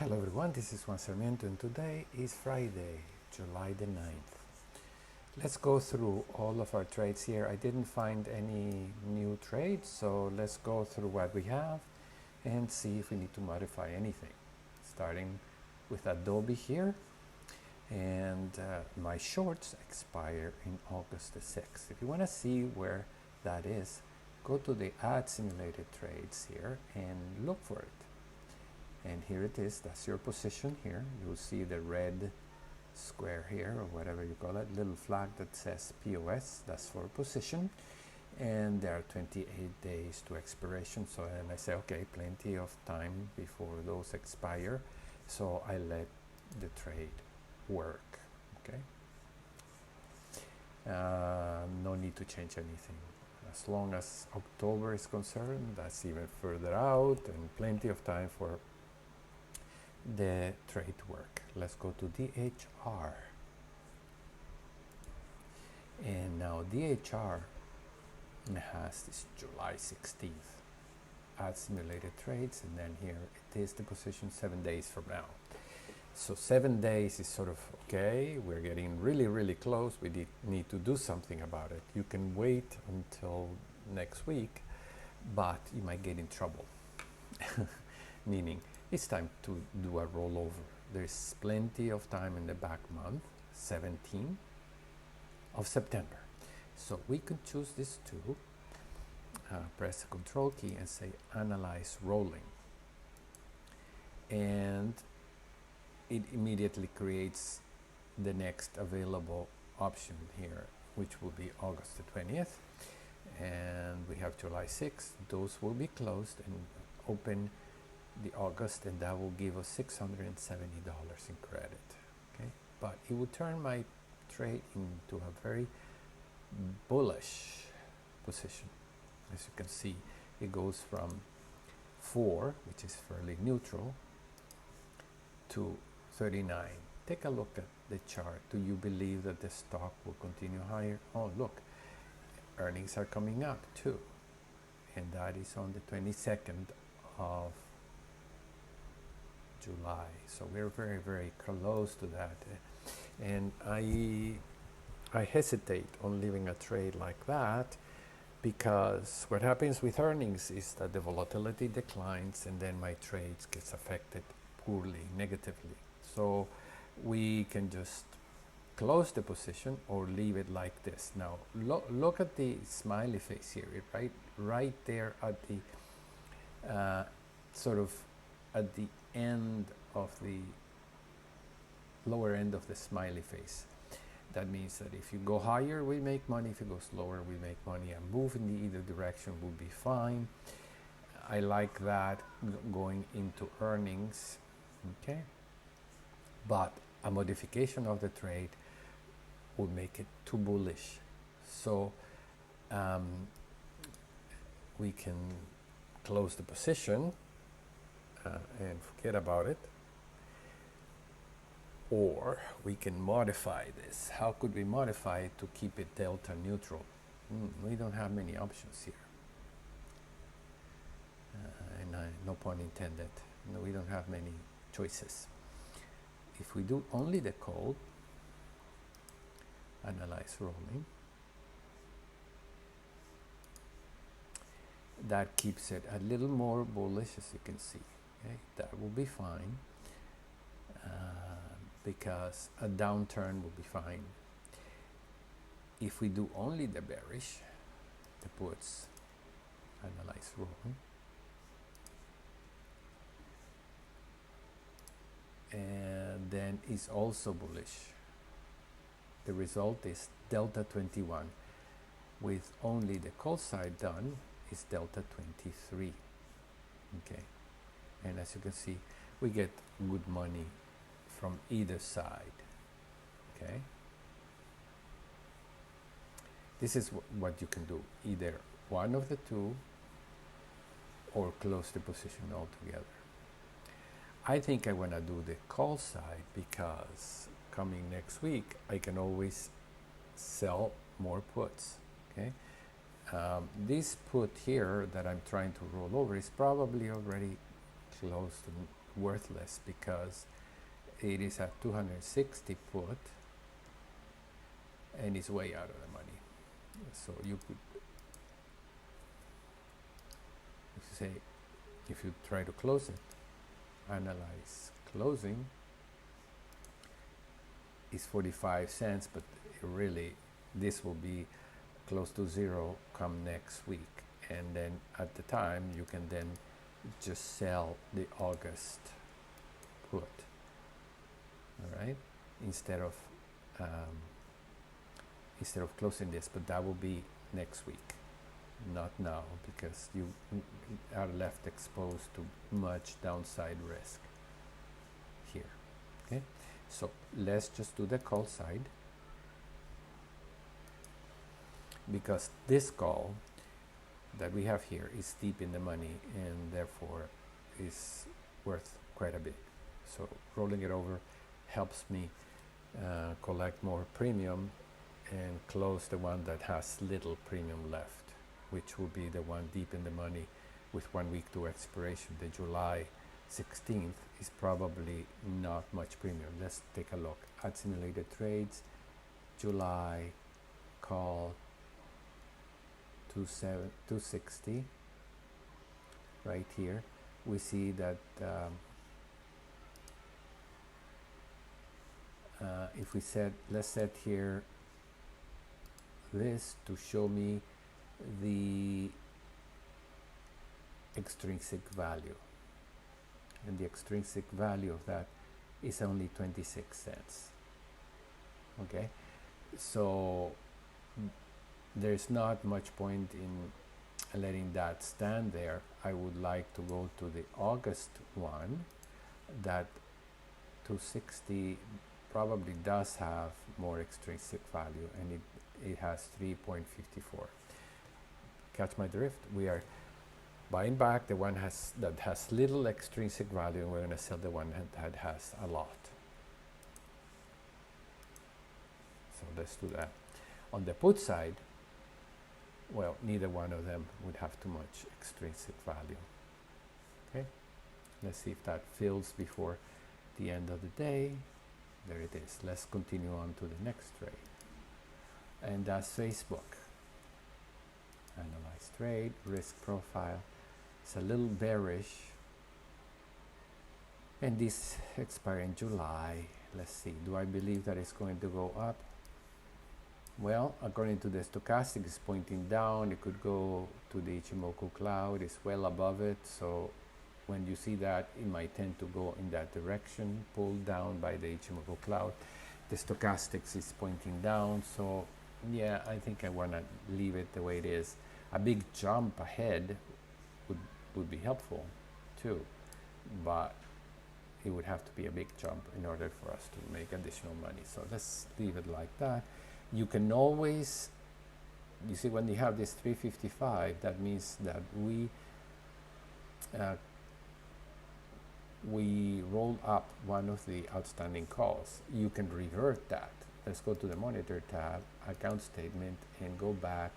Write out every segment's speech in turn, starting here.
Hello everyone, this is Juan Sarmiento and today is Friday, July the 9th. Let's go through all of our trades here. I didn't find any new trades, so let's go through what we have and see if we need to modify anything. Starting with Adobe here, and my shorts expire in August the 6th. If you want to see where that is, go to the Add Simulated Trades here and look for it. And here it is, that's your position here. You'll see the red square here, or whatever you call it, little flag that says POS, that's for position. And there are 28 days to expiration. So then I say, okay, plenty of time before those expire. So I let the trade work, okay? No need to change anything. As long as October is concerned, that's even further out and plenty of time for the trade work. Let's go to DHR. And now DHR has this July 16th. Add simulated trades, and then here it is the position 7 days from now. So 7 days is sort of okay, we're getting really close, we need to do something about it. You can wait until next week, but you might get in trouble. Meaning, it's time to do a rollover. There's plenty of time in the back month, 17th of September. So we can choose this too, press the control key and say analyze rolling. And it immediately creates the next available option here, which will be August the 20th. And we have July 6th. Those will be closed and open the August, and that will give us $670 in credit. Okay, but it will turn my trade into a very bullish position. As you can see, it goes from 4, which is fairly neutral, to 39. Take a look at the chart. Do you believe that the stock will continue higher? Oh, look, earnings are coming up too, and that is on the 22nd of July. So we're very close to that, and I hesitate on leaving a trade like that, because what happens with earnings is that the volatility declines and then my trades gets affected poorly, negatively. So we can just close the position or leave it like this. Now look at the smiley face here, right there at the sort of at the end of the lower end of the smiley face. That means that if you go higher, we make money. If you go slower, we make money. A move in either direction will be fine. I like that going into earnings, okay? But a modification of the trade will make it too bullish. So we can close the position and forget about it, or we can modify this. How could we modify it to keep it delta neutral? We don't have many options here, and no pun intended. No, we don't have many choices. If we do only the call, analyze rolling, that keeps it a little more bullish, as you can see. Okay, that will be fine, because a downturn will be fine. If we do only the bearish, the puts, analyze rolling, and then is also bullish. The result is delta 21. With only the call side done, is delta 23. Okay, and as you can see, we get good money from either side. Okay, this is what you can do, either one of the two or close the position altogether. I think I want to do the call side, because coming next week I can always sell more puts. Okay, this put here that I'm trying to roll over is probably already close to worthless because it is at 260 put and it's way out of the money. So you could, if you try to close it, analyze closing is 45 cents, but really this will be close to zero come next week, and then at the time you can then just sell the August put, all right, instead of closing this, but that will be next week, not now, because you are left exposed to much downside risk here. Okay, so let's just do the call side, because this call that we have here is deep in the money and therefore is worth quite a bit. So rolling it over helps me collect more premium and close the one that has little premium left, which will be the one deep in the money with 1 week to expiration. The July 16th is probably not much premium. Let's take a look at simulated trades. July call 260 right here. We see that if we let's set here this to show me the extrinsic value, and the extrinsic value of that is only 26 cents. Okay, so there's not much point in letting that stand there. I would like to go to the August one. That 260 probably does have more extrinsic value, and it has 3.54. Catch my drift? We are buying back the one that has little extrinsic value, and we're going to sell the one that has a lot. So let's do that. On the put side, well, neither one of them would have too much extrinsic value. Okay, let's see if that fills before the end of the day. There it is. Let's continue on to the next trade, and that's Facebook. Analyze trade, risk profile. It's a little bearish, and this expires in July. Let's see, do I believe that it's going to go up? Well, according to the stochastic, it's pointing down. It could go to the Ichimoku cloud. It's well above it. So when you see that, it might tend to go in that direction, pulled down by the Ichimoku cloud. The stochastics is pointing down. So yeah, I think I want to leave it the way it is. A big jump ahead would be helpful too, but it would have to be a big jump in order for us to make additional money. So let's leave it like that. You can always, you see, when you have this 355, that means that we roll up one of the outstanding calls. You can revert that. Let's go to the monitor tab, account statement, and go back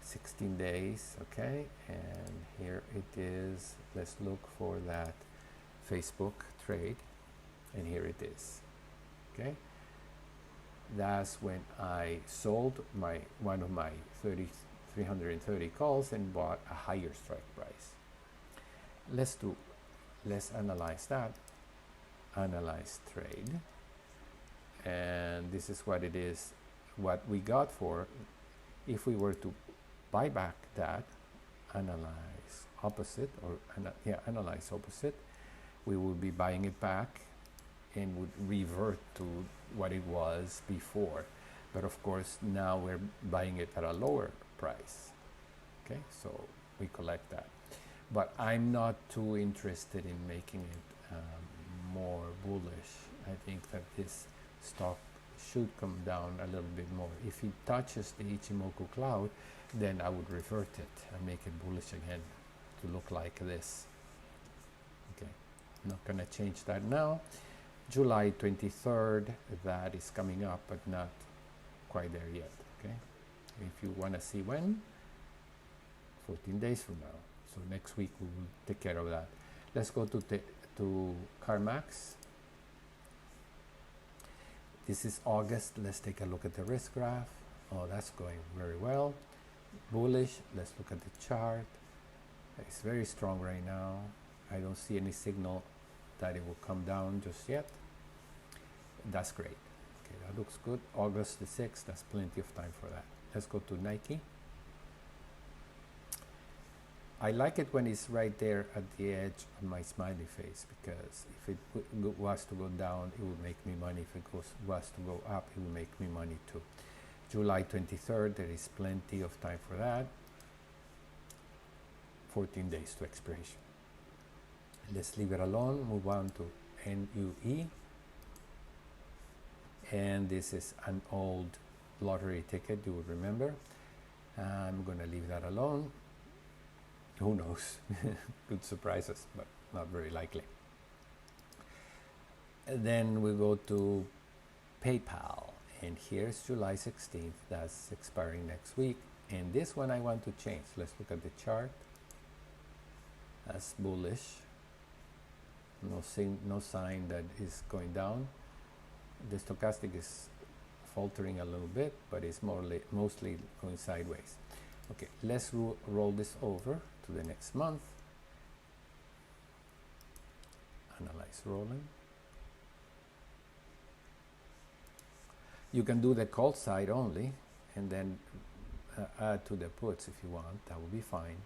16 days, okay? And here it is. Let's look for that Facebook trade, and here it is, okay? That's when I sold one of my 330 calls and bought a higher strike price. Let's analyze that. Analyze trade, and this is what it is, what we got for. If we were to buy back that, analyze opposite, analyze opposite, we would be buying it back and would revert to what it was before. But of course, now we're buying it at a lower price. Okay, so we collect that. But I'm not too interested in making it more bullish. I think that this stock should come down a little bit more. If it touches the Ichimoku cloud, then I would revert it and make it bullish again to look like this. Okay, I'm not going to change that now. July 23rd, that is coming up, but not quite there yet. Okay, if you want to see when, 14 days from now. So next week we will take care of that. Let's go to to CarMax. This is August. Let's take a look at the risk graph. Oh, that's going very well. Bullish. Let's look at the chart. It's very strong right now. I don't see any signal that it will come down just yet. That's great. Okay, that looks good. August the 6th, that's plenty of time for that. Let's go to Nike. I like it when it's right there at the edge of my smiley face, because if it was to go down, it would make me money. If it was to go up, it would make me money too. July 23rd, there is plenty of time for that. 14 days to expiration. Let's leave it alone. Move on to NUE. And this is an old lottery ticket, you would remember. I'm going to leave that alone. Who knows? Could surprise us, but not very likely. And then we go to PayPal. And here's July 16th. That's expiring next week. And this one I want to change. Let's look at the chart. That's bullish. No sign that is going down. The stochastic is faltering a little bit, but it's mostly going sideways. Okay, let's roll this over to the next month. Analyze rolling. You can do the call side only and then add to the puts if you want. That will be fine.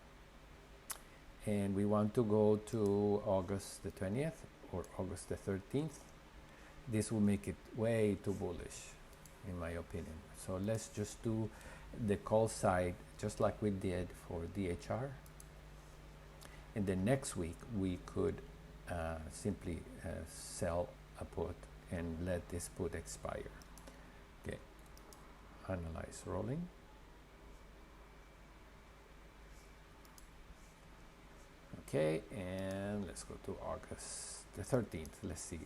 And we want to go to August the 20th or August the 13th. This will make it way too bullish, in my opinion. So let's just do the call side just like we did for DHR. And then next week we could simply sell a put and let this put expire. Okay, analyze rolling. Okay, and let's go to August the 13th. Let's see.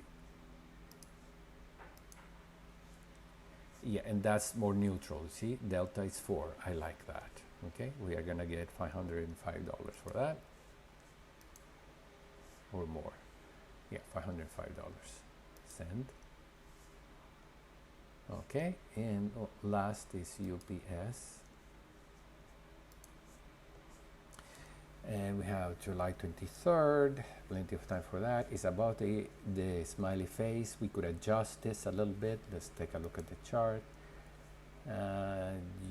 Yeah, and that's more neutral. See, delta is 4. I like that. Okay, we are gonna get $505 for that, or more. Yeah, $505. Send. Okay, and last is UPS. And we have July 23rd, plenty of time for that. It's about the smiley face. We could adjust this a little bit. Let's take a look at the chart.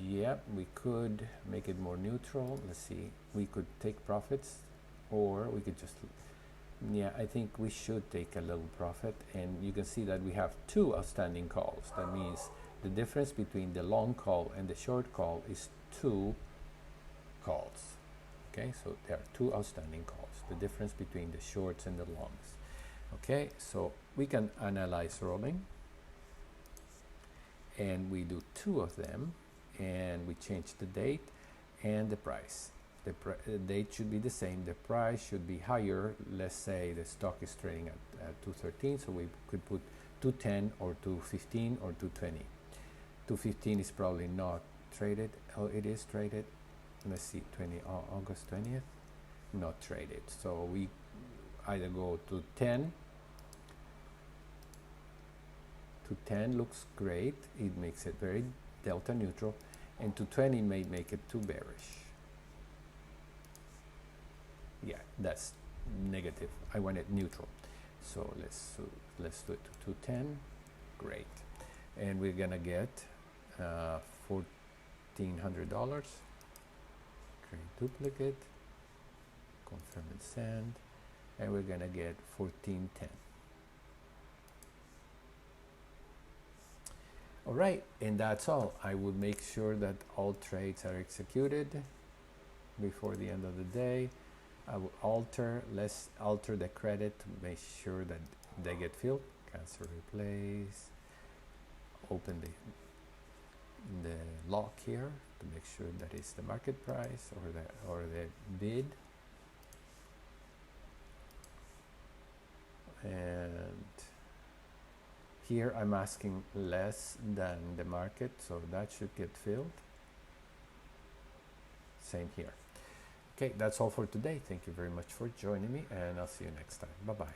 Yeah, we could make it more neutral. Let's see. We could take profits, or we could just, yeah, I think we should take a little profit. And you can see that we have 2 outstanding calls. That means the difference between the long call and the short call is 2 calls. Okay, so there are 2 outstanding calls, the difference between the shorts and the longs. Okay, so we can analyze rolling, and we do 2 of them, and we change the date and the price. The date should be the same, the price should be higher. Let's say the stock is trading at 213, so we could put 210 or 215 or 220. 215 is probably not traded. Oh, it is traded. Let's see, August 20th, not traded. So we either go to 10. To 10 looks great. It makes it very delta neutral. And to 20 may make it too bearish. Yeah, that's negative. I want it neutral. So let's do it to 210. Great. And we're gonna get $1,400. Create duplicate, confirm and send, and we're gonna get 1410. All right, and that's all. I would make sure that all trades are executed before the end of the day. I will let's alter the credit to make sure that they get filled. Cancel, replace, open the lock here to make sure that it's the market price or the bid, and here I'm asking less than the market, so that should get filled. Same here. Okay, that's all for today. Thank you very much for joining me, and I'll see you next time. Bye bye.